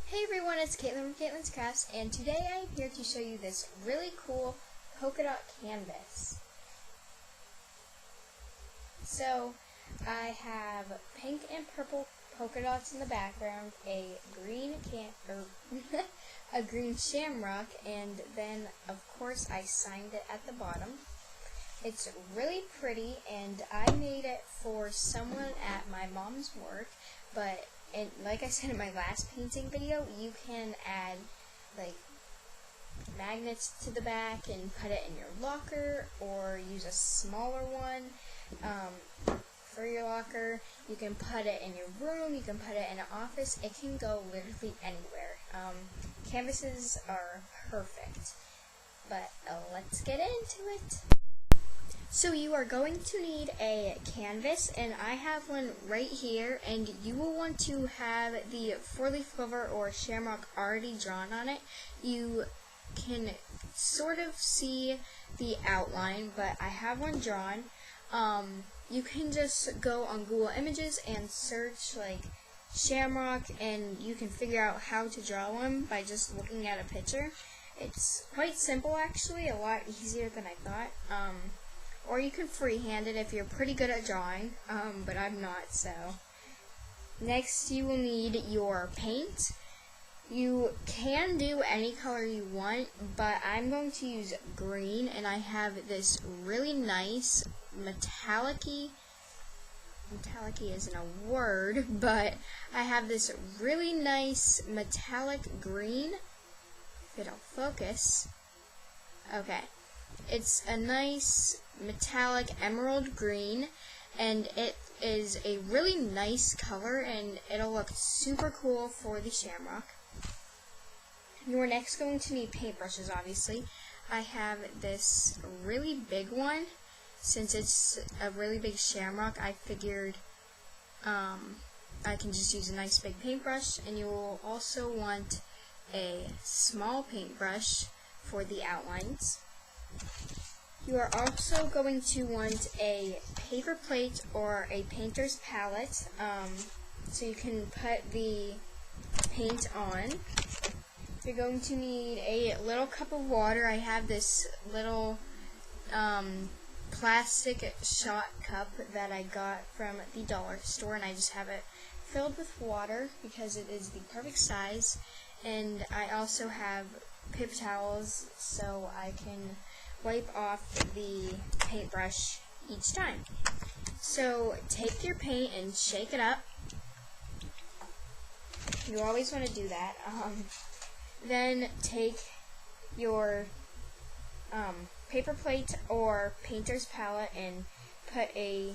Hey everyone, it's Caitlin from Caitlin's Crafts, and today I am here to show you this really cool polka dot canvas. So, I have pink and purple polka dots in the background, a green a green shamrock, and then of course I signed it at the bottom. It's really pretty, and I made it for someone at my mom's work, but and like I said in my last painting video, you can add like magnets to the back and put it in your locker, or use a smaller one for your locker. You can put it in your room, you can put it in an office. It can go literally anywhere. Canvases are perfect. But let's get into it. So you are going to need a canvas, and I have one right here, and you will want to have the four-leaf clover or shamrock already drawn on it. You can sort of see the outline, but I have one drawn. You can just go on Google Images and search like shamrock, and you can figure out how to draw one by just looking at a picture. It's quite simple actually, a lot easier than I thought. Or you can freehand it if you're pretty good at drawing, but I'm not, so. Next, you will need your paint. You can do any color you want, but I'm going to use green, and I have this really nice metallic-y isn't a word, but I have this really nice metallic green. If it'll focus. Okay. It's a nice metallic emerald green, and it is a really nice color, and it'll look super cool for the shamrock. You're next going to need paintbrushes, obviously. I have this really big one. Since it's a really big shamrock, I figured I can just use a nice big paintbrush, and you will also want a small paintbrush for the outlines. You are also going to want a paper plate or a painter's palette, so you can put the paint on. You're going to need a little cup of water. I have this little plastic shot cup that I got from the dollar store, and I just have it filled with water because it is the perfect size. And I also have paper towels so I can wipe off the paintbrush each time. So take your paint and shake it up. You always want to do that. Then take your paper plate or painter's palette and put a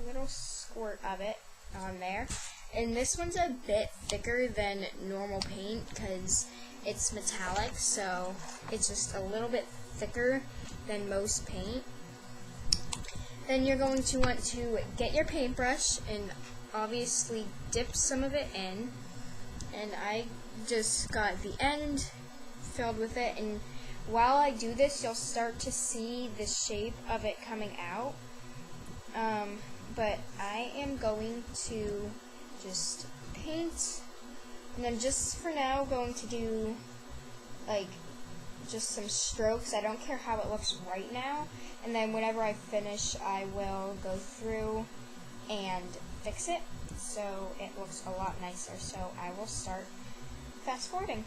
little squirt of it on there. And this one's a bit thicker than normal paint because it's metallic, so it's just a little bit thicker than most paint. Then you're going to want to get your paintbrush and obviously dip some of it in. And I just got the end filled with it, and while I do this, you'll start to see the shape of it coming out. But I am going to just paint, and I'm just for now going to do like just some strokes. I don't care how it looks right now, and then whenever I finish I will go through and fix it so it looks a lot nicer. So I will start fast forwarding.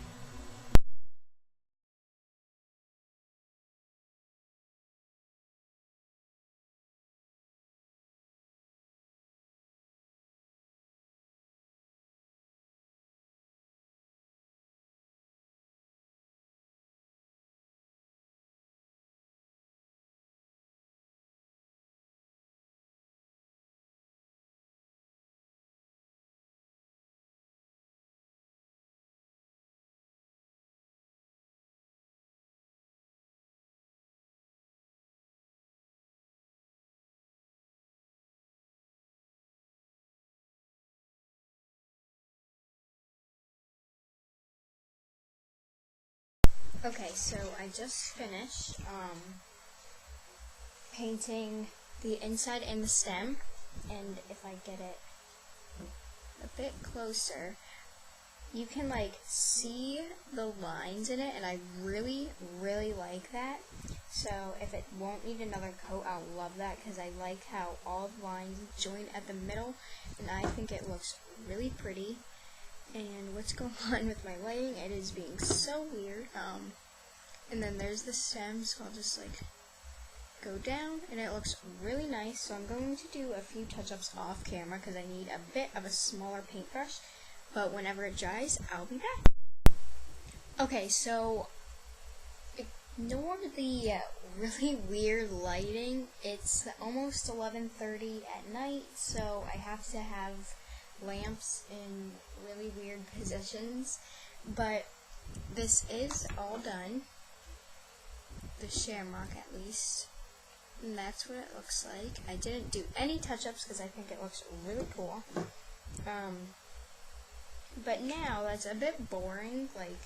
Okay, so I just finished painting the inside and the stem, and if I get it a bit closer, you can like see the lines in it, and I really like that. So if it won't need another coat, I'll love that, because I like how all the lines join at the middle, and I think it looks really pretty. And what's going on with my lighting? It is being so weird. And then there's the stem, so I'll just like go down, and it looks really nice. So I'm going to do a few touch-ups off camera because I need a bit of a smaller paintbrush, but whenever it dries, I'll be back. Okay, so ignore the really weird lighting. It's almost 11:30 at night, so I have to have lamps in really weird positions, but this is all done, the Shamrock at least, and that's what it looks like. I didn't do any touch-ups because I think it looks really cool, but now that's a bit boring. Like,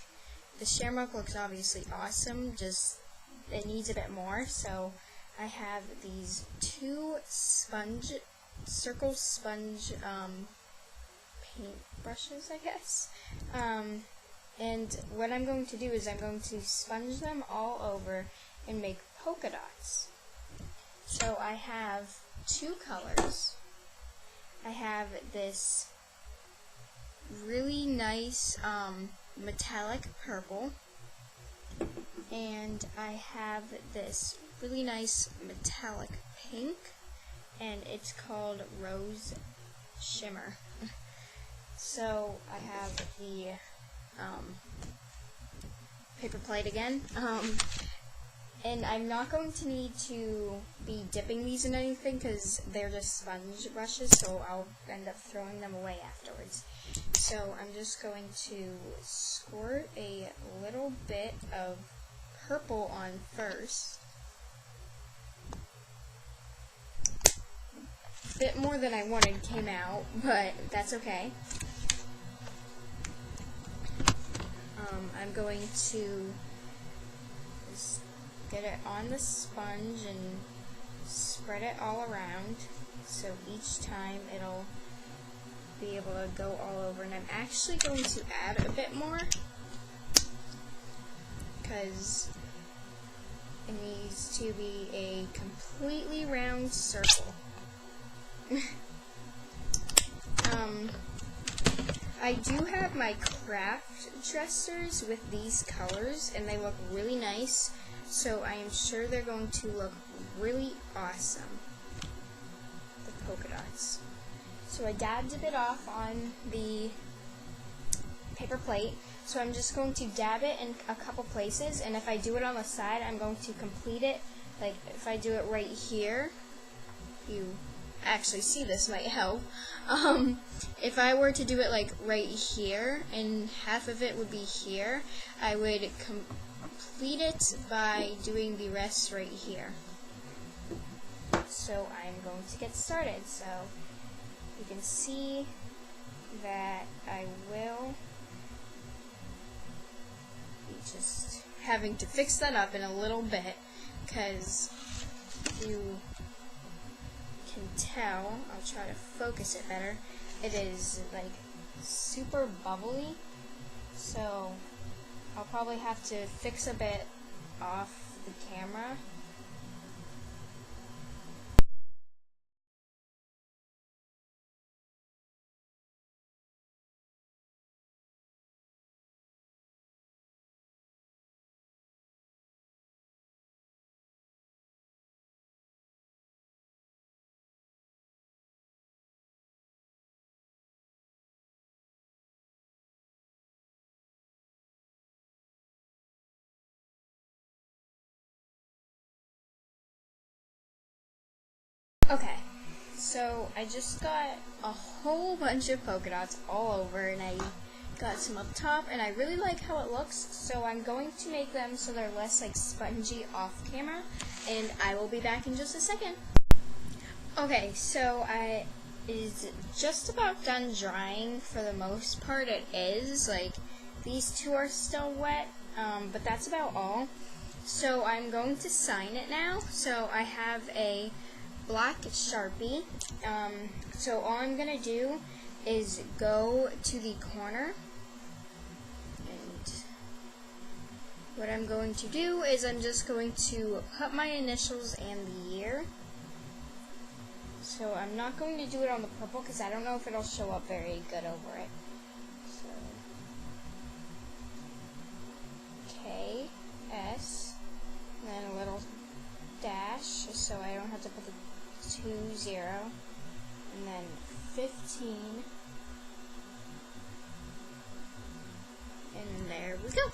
the Shamrock looks obviously awesome, just it needs a bit more. So I have these two circle sponge paint brushes, I guess, and what I'm going to do is I'm going to sponge them all over and make polka dots. So I have two colors. I have this really nice metallic purple, and I have this really nice metallic pink, and it's called Rose Shimmer. So I have the paper plate again, and I'm not going to need to be dipping these in anything because they're just sponge brushes, so I'll end up throwing them away afterwards. So I'm just going to squirt a little bit of purple on first. A bit more than I wanted came out, but that's okay. I'm going to just get it on the sponge and spread it all around, so each time it'll be able to go all over. And I'm actually going to add a bit more because it needs to be a completely round circle. I do have my craft dressers with these colors, and they look really nice, so I am sure they're going to look really awesome, the polka dots. So I dabbed a bit off on the paper plate, so I'm just going to dab it in a couple places, and if I do it on the side, I'm going to complete it. Like, if I do it right here, you actually see, this might help. If I were to do it like right here, and half of it would be here, I would complete it by doing the rest right here. So I'm going to get started. So you can see that I will be just having to fix that up in a little bit, because you can tell, I'll try to focus it better, it is like super bubbly, so I'll probably have to fix a bit off the camera. Okay, so I just got a whole bunch of polka dots all over, and I got some up top, and I really like how it looks, so I'm going to make them so they're less like spongy off camera, and I will be back in just a second. Okay, so it is just about done drying for the most part. It is, like, these two are still wet, but that's about all. So I'm going to sign it now. So I have a black Sharpie. So all I'm going to do is go to the corner And what I'm going to do is I'm just going to put my initials and the year. So I'm not going to do it on the purple because I don't know if it'll show up very good over it. So K, S, and then a little dash just so I don't have to put the 2, 0, and then 15, and there we go.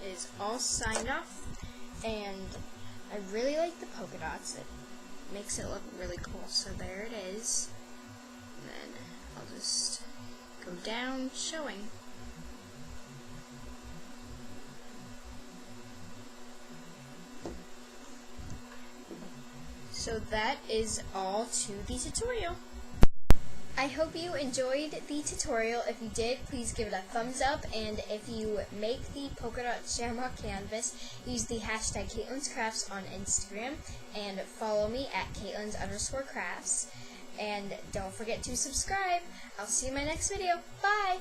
It is all signed off, and I really like the polka dots. It makes it look really cool. So there it is, and then I'll just go down showing. So that is all to the tutorial. I hope you enjoyed the tutorial. If you did, please give it a thumbs up, and if you make the Polkadot Shamrock canvas, use the hashtag Caitlin'sCrafts on Instagram, and follow me at Caitlins_crafts, and don't forget to subscribe. I'll see you in my next video. Bye!